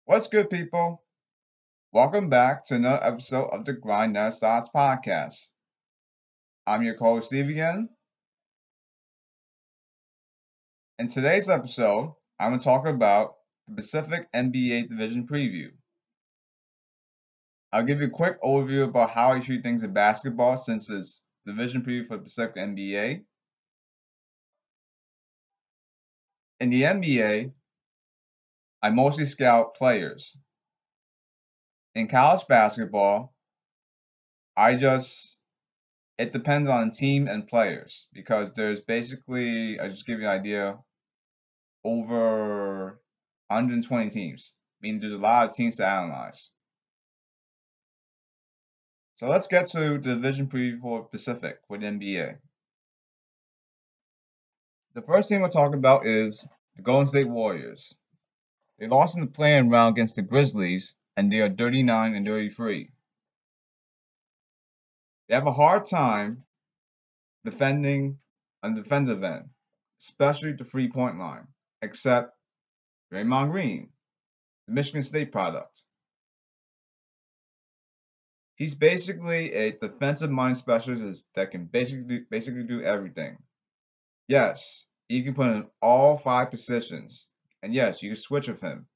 What's good, people? Welcome back to another episode of the Grind Never Stops podcast. I'm your co-host Steve again. In today's episode, I'm going to talk about the Pacific NBA Division preview. I'll give you a quick overview about how I treat things in basketball since it's division preview for the Pacific NBA. In the NBA, I mostly scout players. In college basketball, it depends on team and players because there's basically, I'll just give you an idea, over 120 teams, meaning there's a lot of teams to analyze. So let's get to the division preview for Pacific with NBA. The first team we're talking about is the Golden State Warriors. They lost in the play-in round against the Grizzlies, and they are 39 and 33. They have a hard time defending on the defensive end, especially the three-point line, except Draymond Green, the Michigan State product. He's basically a defensive-minded specialist that can basically do everything. Yes, you can put in all 5 positions, and yes, you can switch with him.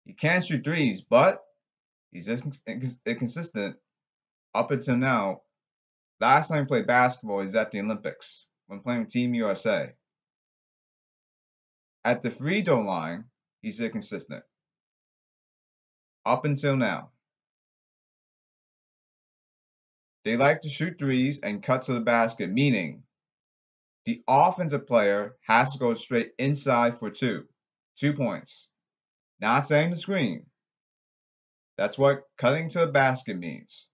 He can shoot threes, but he's just inconsistent up until now. Last time he played basketball is at the Olympics when playing with Team USA. At the free throw line, he's inconsistent up until now. They like to shoot threes and cut to the basket, meaning the offensive player has to go straight inside for 2 points. Not setting the screen. That's what cutting to the basket means.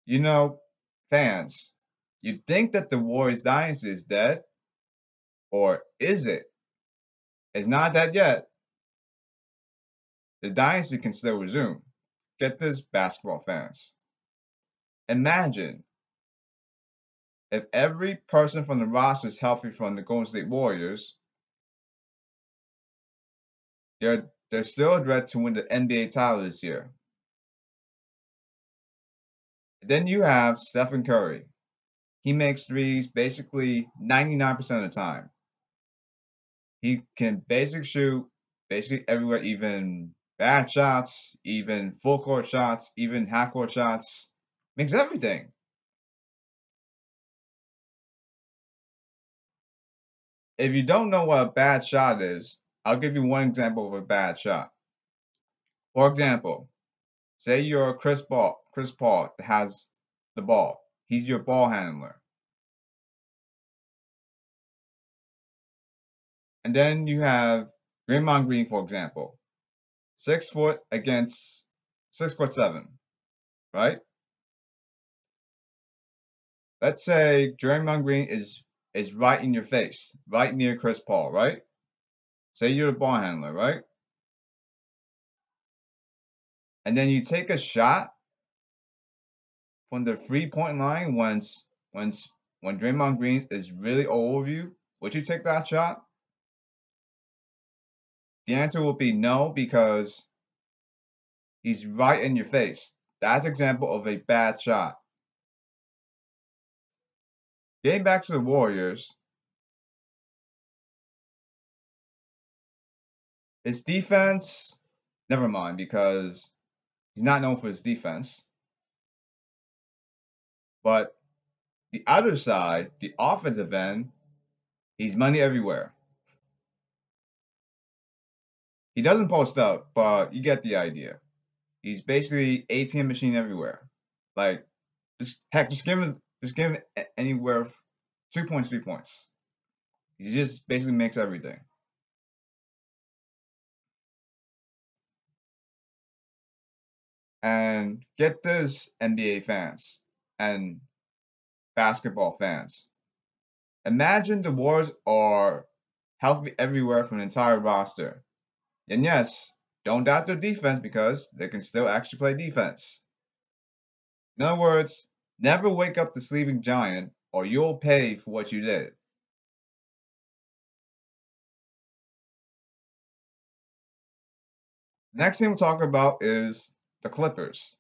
You know, fans, you'd think that the Warriors dynasty is dead, or is it? It's not dead yet. The dynasty can still resume. Get this, basketball fans. Imagine if every person from the roster is healthy from the Golden State Warriors, they're still a threat to win the NBA title this year. Then you have Stephen Curry. He makes threes basically 99% of the time. He can basically shoot basically everywhere, even bad shots, even full court shots, even half court shots. Makes everything. If you don't know what a bad shot is, I'll give you one example of a bad shot. For example, say you're Chris Paul that has the ball. He's your ball handler. And then you have Draymond Green, for example. 6 foot against 6'7", right? Let's say Draymond Green is right in your face, right near Chris Paul, right? Say you're the ball handler, right? And then you take a shot from the 3-point line when Draymond Green is really over you. Would you take that shot? The answer will be no, because he's right in your face. That's an example of a bad shot. Getting back to the Warriors, his defense, never mind, because he's not known for his defense. But the other side, the offensive end, he's money everywhere. He doesn't post up, but you get the idea. He's basically ATM machine everywhere. Like, just give him anywhere 2 points, 3 points. He just basically makes everything. And get this, NBA fans and basketball fans. Imagine the Warriors are healthy everywhere from the entire roster. And yes, don't doubt their defense because they can still actually play defense. In other words, never wake up the sleeping giant or you'll pay for what you did. Next thing we'll talk about is the Clippers.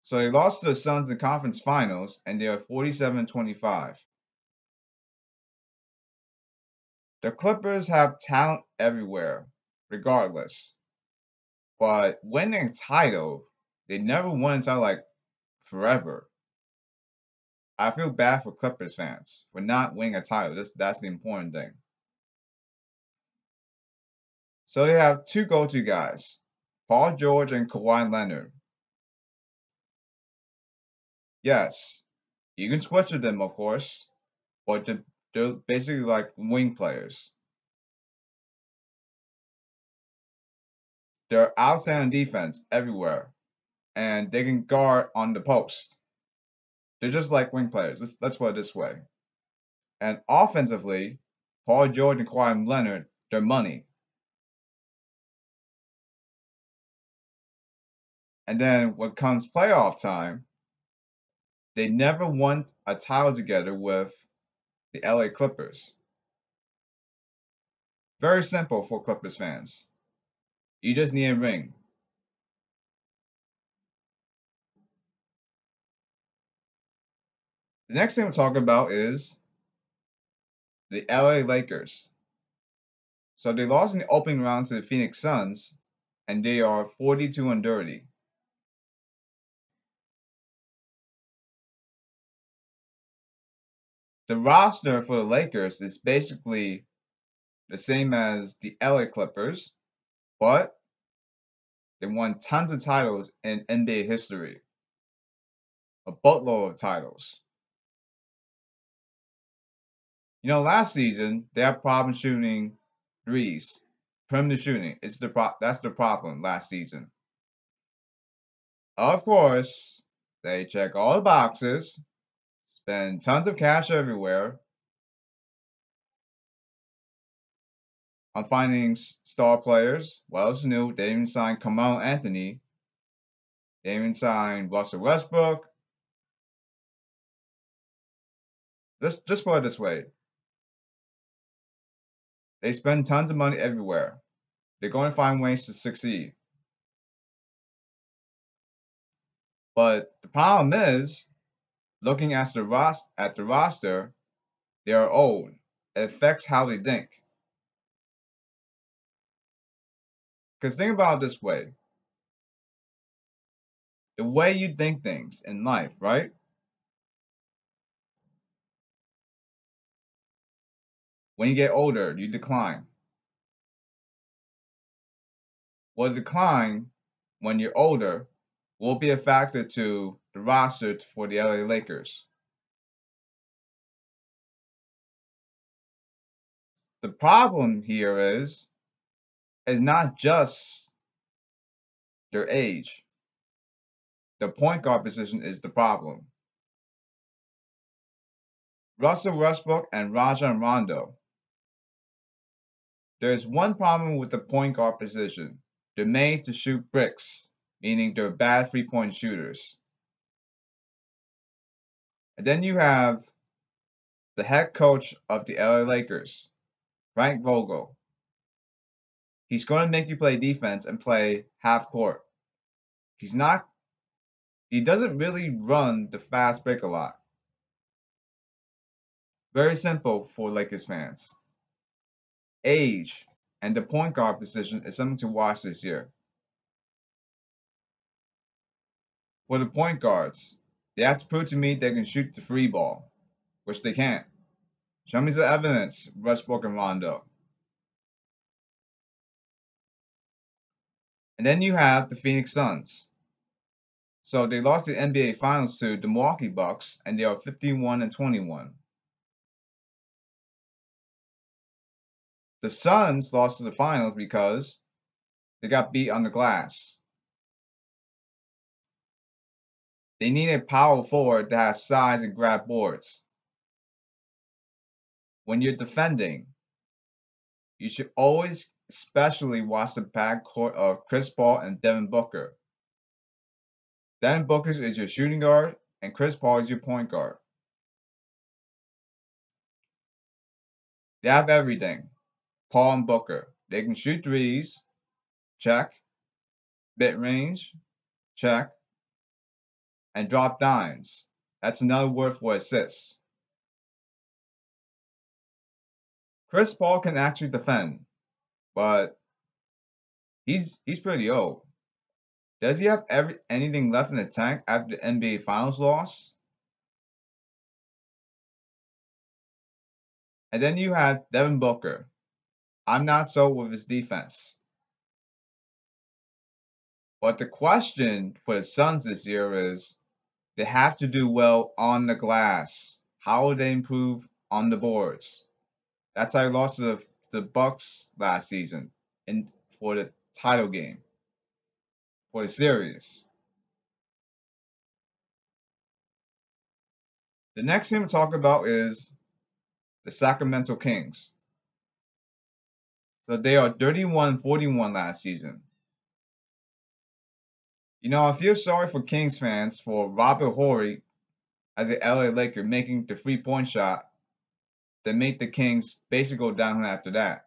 So they lost to the Suns in conference finals, and they are 47-25. The Clippers have talent everywhere, regardless. But winning a title, they never won a title like forever. I feel bad for Clippers fans for not winning a title. That's the important thing. So they have two go-to guys, Paul George and Kawhi Leonard. Yes, you can switch with them, of course, but they're basically like wing players. They're outstanding defense everywhere, and they can guard on the post. They're just like wing players. Let's put it this way. And offensively, Paul George and Kawhi Leonard, they're money. And then when comes playoff time, they never won a title together with the LA Clippers. Very simple for Clippers fans. You just need a ring. The next thing we'll talk about is the LA Lakers. So they lost in the opening round to the Phoenix Suns, and they are 42-30. The roster for the Lakers is basically the same as the LA Clippers, but they won tons of titles in NBA history, a boatload of titles. Last season they had problems shooting threes, perimeter shooting. That's the problem last season. Of course, they check all the boxes, spend tons of cash everywhere on finding star players. Well, it's new. They even signed Carmelo Anthony. They even signed Russell Westbrook. Just put it this way: they spend tons of money everywhere. They're going to find ways to succeed. But the problem is, looking at the roster, they are old. It affects how they think. Because think about it this way: the way you think things in life, right? When you get older, you decline. Well, decline when you're older will be a factor to the roster for the LA Lakers. The problem here is not just their age. The point guard position is the problem. Russell Westbrook and Rajon Rondo. There's one problem with the point guard position. They're made to shoot bricks, meaning they're bad 3-point shooters. And then you have the head coach of the LA Lakers, Frank Vogel. He's going to make you play defense and play half court. He's not he doesn't really run the fast break a lot. Very simple for Lakers fans. Age and the point guard position is something to watch this year. For the point guards, they have to prove to me they can shoot the free ball, which they can't. Show me the evidence, Westbrook and Rondo. And then you have the Phoenix Suns. So they lost the NBA Finals to the Milwaukee Bucks, and they are 51-21. The Suns lost to the finals because they got beat on the glass. They need a power forward that has size and grab boards. When you're defending, you should always especially watch the backcourt of Chris Paul and Devin Booker. Devin Booker is your shooting guard, and Chris Paul is your point guard. They have everything. Paul and Booker. They can shoot threes, check. Mid-range, check. And drop dimes. That's another word for assists. Chris Paul can actually defend, but he's pretty old. Does he have anything left in the tank after the NBA Finals loss? And then you have Devin Booker. I'm not so with his defense. But the question for the Suns this year is they have to do well on the glass. How will they improve on the boards? That's how they lost to the Bucks last season for the title game, for the series. The next team to talk about is the Sacramento Kings. So they are 31-41 last season. I feel sorry for Kings fans for Robert Horry as a LA Laker making the 3-point shot that made the Kings basically go downhill after that.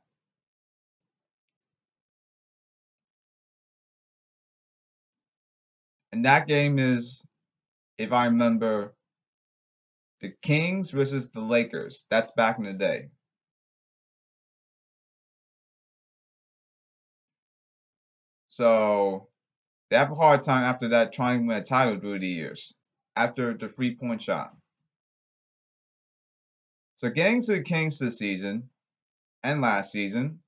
And that game is, if I remember, the Kings versus the Lakers. That's back in the day. So they have a hard time after that trying to win a title through the years after the 3-point shot. So getting to the Kings this season and last season,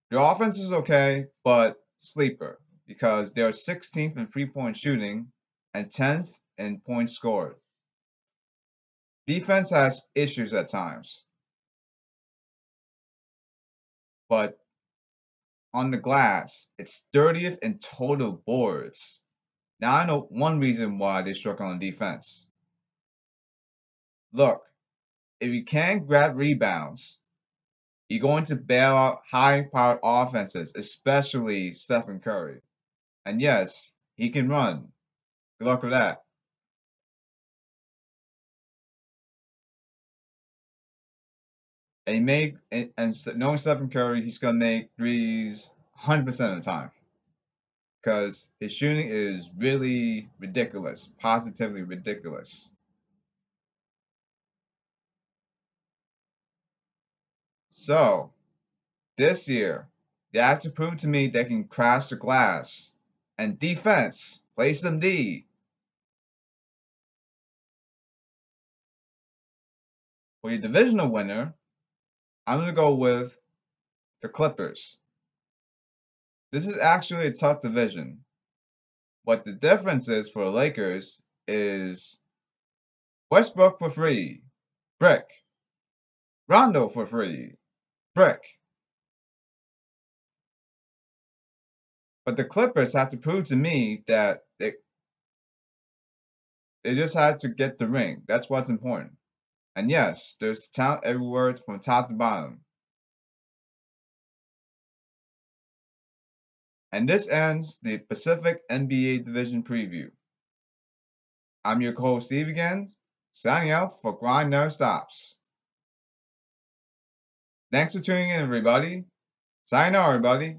their offense is okay, but sleeper because they're 16th in 3-point shooting and 10th in points scored. Defense has issues at times, but on the glass, it's 30th in total boards. Now I know one reason why they struggle on defense. Look, if you can't grab rebounds, you're going to bail out high-powered offenses, especially Stephen Curry. And yes, he can run. Good luck with that. And knowing Stephen Curry, he's gonna make threes 100% of the time because his shooting is really ridiculous, positively ridiculous. So this year, they have to prove to me they can crash the glass and defense, play some D. For your divisional winner, I'm gonna go with the Clippers. This is actually a tough division. What the difference is for the Lakers is Westbrook for free, brick. Rondo for free, brick. But the Clippers have to prove to me that they just had to get the ring. That's what's important. And yes, there's talent everywhere from top to bottom. And this ends the Pacific NBA Division preview. I'm your co-host Steve again, signing out for Grind Never Stops. Thanks for tuning in, everybody. Sayonara, everybody.